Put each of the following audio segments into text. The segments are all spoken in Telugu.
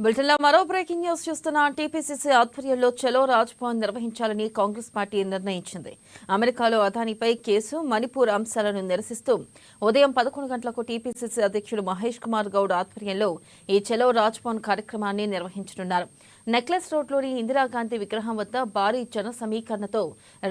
బులెటిన్లో మరో బ్రేకింగ్ న్యూస్ చూస్తున్న టీపీసీసీ ఆధ్వర్యంలో చలో రాజ్భవన్ నిర్వహించాలని కాంగ్రెస్ పార్టీ నిర్ణయించింది. అమెరికాలో అదానీపై కేసు, మణిపూర్ అంశాలను నిరసిస్తూ ఉదయం 11 గంటలకు టీపీసీసీ అధ్యక్షుడు మహేష్ కుమార్ గౌడ్ ఆధ్వర్యంలో ఈ చలో రాజ్భవన్ కార్యక్రమాన్ని నిర్వహించనున్నారు. నెక్లెస్ రోడ్లోని ఇందిరాగాంధీ విగ్రహం వద్ద భారీ జన సమీకరణతో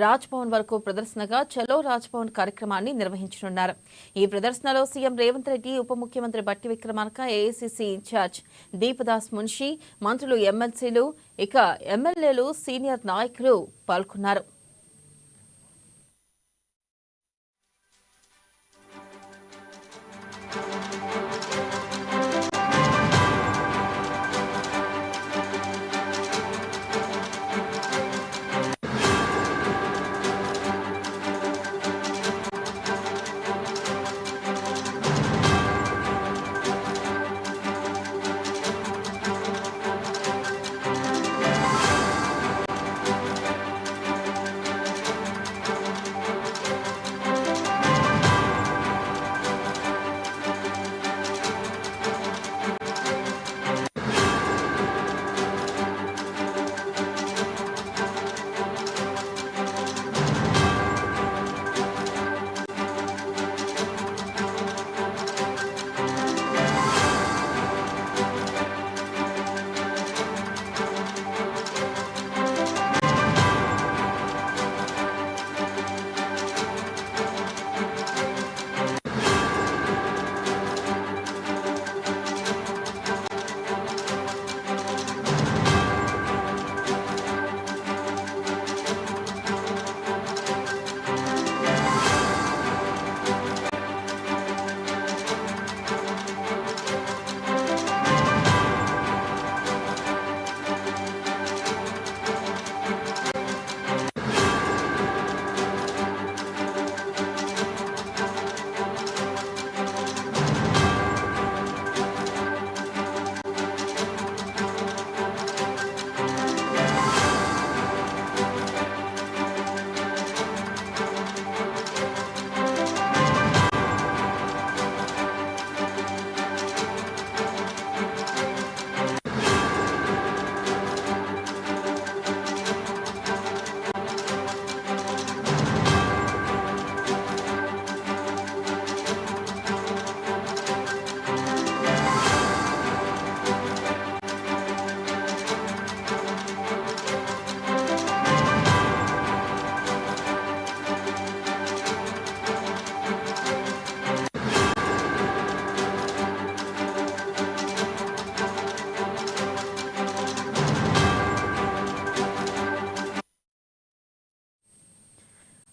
రాజ్భవన్ వరకు ప్రదర్శనగా చలో రాజ్భవన్ కార్యక్రమాన్ని నిర్వహించనున్నారు. ఈ ప్రదర్శనలో సీఎం రేవంత్ రెడ్డి, ఉప ముఖ్యమంత్రి బట్టి విక్రమార్క, ఏఐసీసీ ఇన్ఛార్జ్ దీపదాస్ మున్షి, మంత్రులు, ఎమ్మెల్సీలు, ఇక ఎమ్మెల్యేలు, సీనియర్ నాయకులు పాల్గొన్నారు.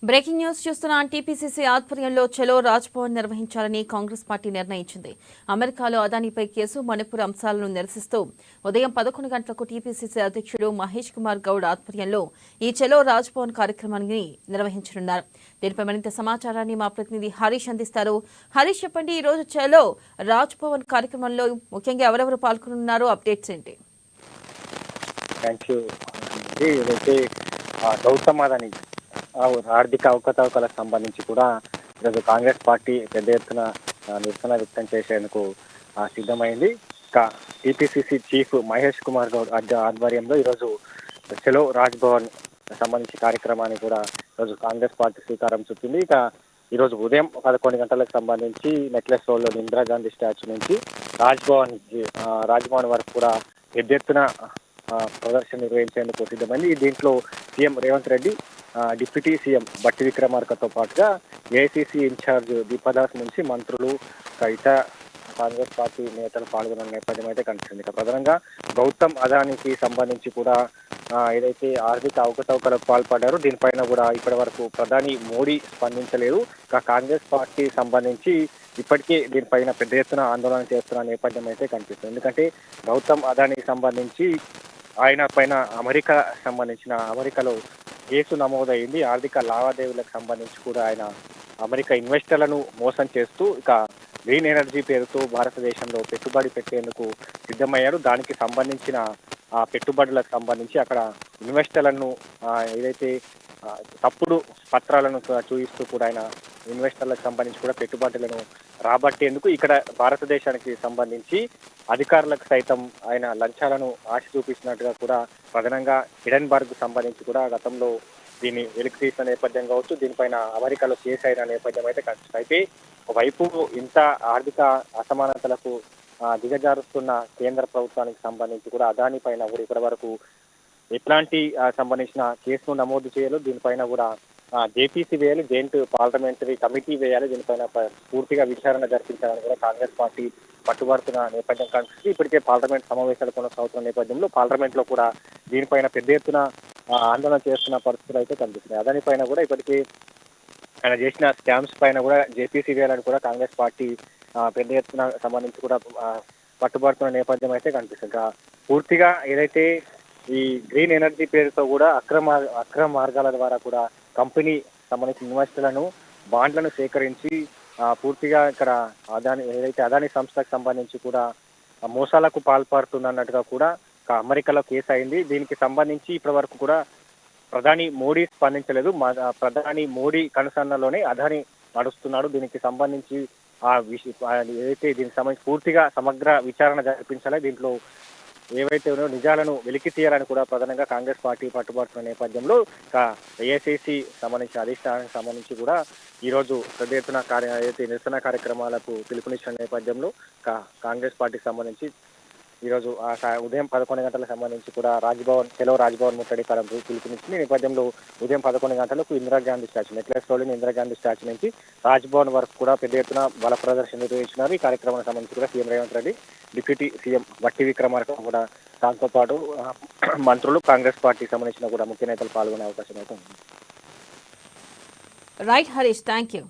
బ్రేకింగ్ న్యూస్ చూస్తున్న టీపీసీసీ ఆధ్వర్యంలో చలో రాజ్భవన్ నిర్వహించాలని కాంగ్రెస్ పార్టీ నిర్ణయించింది. అమెరికాలో అదానీపై కేసు, మణిపూర్ అంశాలను నిరసిస్తూ ఉదయం 11 గంటలకు టీపీసీసీ అధ్యక్షుడు మహేష్ కుమార్ గౌడ్ ఆధ్వర్యంలో ఈ చలో రాజ్భవన్ కార్యక్రమాన్ని నిర్వహించనున్నారు. దీనిపై మరింత సమాచారాన్ని మా ప్రతినిధి హరీష్ అందిస్తారు. హరీష్, చెప్పండి, ఈ రోజు చలో రాజ్భవన్ కార్యక్రమంలో ముఖ్యంగా ఎవరెవరు పాల్గొనున్నారో అప్డేట్స్ ఏంటి? గౌతమ్ అదానీ ఆర్థిక అవకతవకలకు సంబంధించి కూడా ఈరోజు కాంగ్రెస్ పార్టీ పెద్ద ఎత్తున నిరసన వ్యక్తం చేసేందుకు సిద్ధమైంది. టీపీసీసీ చీఫ్ మహేష్ కుమార్ గౌడ్ ఆధ్వర్యంలో ఈరోజు చలో రాజ్భవన్ సంబంధించి కార్యక్రమాన్ని కూడా ఈరోజు కాంగ్రెస్ పార్టీ శ్రీకారం చుట్టింది. ఈరోజు ఉదయం 11 గంటలకు సంబంధించి నెక్లెస్ రోడ్లోని ఇందిరాగాంధీ స్టాచ్యూ నుంచి రాజ్భవన్ వరకు కూడా పెద్ద ఎత్తున ప్రదర్శన నిర్వహించేందుకు సిద్ధమైంది. దీంట్లో CM Revanth Reddy, deputy CM బట్టి విక్రమార్కతో పాటుగా ఏఐసీసీ ఇన్ఛార్జ్ దీపదాస్ నుంచి మంత్రులు, ఇతర కాంగ్రెస్ పార్టీ నేతలు పాల్గొన్న నేపథ్యం అయితే కనిపిస్తుంది. ప్రధానంగా గౌతమ్ అదానీకి సంబంధించి కూడా ఏదైతే ఆర్థిక అవకతవకలకు పాల్పడ్డారో దీనిపైన కూడా ఇప్పటి వరకు ప్రధాని మోడీ స్పందించలేదు. కాంగ్రెస్ పార్టీ సంబంధించి ఇప్పటికే దీనిపైన పెద్ద ఎత్తున ఆందోళన చేస్తున్న నేపథ్యం అయితే కనిపిస్తుంది. ఎందుకంటే గౌతమ్ అదానీకి సంబంధించి ఆయన పైన అమెరికాలో కేసు నమోదైంది. ఆర్థిక లావాదేవీలకు సంబంధించి కూడా ఆయన అమెరికా ఇన్వెస్టర్లను మోసం చేస్తూ గ్రీన్ ఎనర్జీ పేరుతో భారతదేశంలో పెట్టుబడి పెట్టేందుకు సిద్ధమయ్యారు. దానికి సంబంధించిన పెట్టుబడులకు సంబంధించి అక్కడ ఇన్వెస్టర్లను ఏదైతే తప్పుడు పత్రాలను చూపిస్తూ కూడా ఆయన ఇన్వెస్టర్లకు సంబంధించి కూడా పెట్టుబడులను రాబట్టేందుకు ఇక్కడ భారతదేశానికి సంబంధించి అధికారులకు సైతం ఆయన లంచాలను ఆశ చూపించినట్టుగా కూడా ప్రధానంగా హిడెన్బర్గ్ సంబంధించి కూడా గతంలో దీన్ని వెలికి తీసిన నేపథ్యం కావచ్చు, దీనిపైన అమెరికాలో కేసు అయిన నేపథ్యం అయితే కనిపిస్తుంది. అయితే ఒకవైపు ఇంత ఆర్థిక అసమానతలకు దిగజారుస్తున్న కేంద్ర ప్రభుత్వానికి సంబంధించి కూడా అదాని పైన కూడా ఇప్పటి వరకు ఎట్లాంటి సంబంధించిన కేసును నమోదు చేయాలో దీనిపైన కూడా జేపీసీ వేయాలి, జాయింట్ పార్లమెంటరీ కమిటీ వేయాలి, దీనిపైన పూర్తిగా విచారణ జరిపించాలని కూడా కాంగ్రెస్ పార్టీ పట్టుబడుతున్న నేపథ్యం కనిపిస్తుంది. ఇప్పటికే పార్లమెంట్ సమావేశాలు కొనసాగుతున్న నేపథ్యంలో పార్లమెంట్ లో కూడా దీనిపైన పెద్ద ఎత్తున ఆందోళన చేస్తున్న పరిస్థితులు అయితే కనిపిస్తున్నాయి. అదానిపైన కూడా ఇప్పటికీ ఆయన చేసిన స్కామ్స్ పైన కూడా జేపీసీ వేయాలని కూడా కాంగ్రెస్ పార్టీ పెద్ద ఎత్తున సంబంధించి కూడా పట్టుబడుతున్న నేపథ్యం అయితే కనిపిస్తుంది. పూర్తిగా ఏదైతే ఈ గ్రీన్ ఎనర్జీ పేరుతో కూడా అక్రమ మార్గాల ద్వారా కూడా కంపెనీ సంబంధించిన ఇన్వెస్టర్లను బాండ్లను సేకరించి పూర్తిగా ఇక్కడ అదాని సంస్థకు సంబంధించి కూడా మోసాలకు పాల్పడుతున్నట్టుగా కూడా అమెరికాలో కేసు అయింది. దీనికి సంబంధించి ఇప్పటి వరకు కూడా ప్రధాని మోడీ స్పందించలేదు. ప్రధాని మోడీ కనుసన్నలోనే అదాని నడుస్తున్నాడు. దీనికి సంబంధించి ఏదైతే దీనికి సంబంధించి పూర్తిగా సమగ్ర విచారణ జరిపించాలి, దీంట్లో ఏవైతే ఉన్నాయో నిజాలను వెలికి తీయాలని కూడా ప్రధానంగా కాంగ్రెస్ పార్టీ పట్టుబడుతున్న నేపథ్యంలో ఏఐసిసి సంబంధించిన అధిష్టానానికి సంబంధించి కూడా ఈరోజు పెద్ద ఎత్తున ఏదైతే నిరసన కార్యక్రమాలకు పిలుపునిచ్చిన నేపథ్యంలో కాంగ్రెస్ పార్టీకి సంబంధించి ఈరోజు ఉదయం 11 గంటలకు సంబంధించి కూడా సెలవు రాజ్భవన్ ముట్టడి పిలుపునిచ్చింది. ఈ నేపథ్యంలో ఉదయం 11 గంటలకు ఇందిరాగాంధీ స్టాచ్యూ నెక్లెస్ రోడ్లోని ఇందిరాగాంధీ స్టాచ్యూ నుంచి రాజ్భవన్ వరకు కూడా పెద్ద ఎత్తున బల ప్రదర్శన నిర్వహించినారు. ఈ కార్యక్రమానికి సంబంధించి కూడా CM Revanth Reddy, deputy CM బట్టి విక్రమార్క కూడా దాంతో పాటు మంత్రులు, కాంగ్రెస్ పార్టీకి సంబంధించిన కూడా ముఖ్య నేతలు పాల్గొనే అవకాశం అయితే ఉంది. Right Harish, thank you.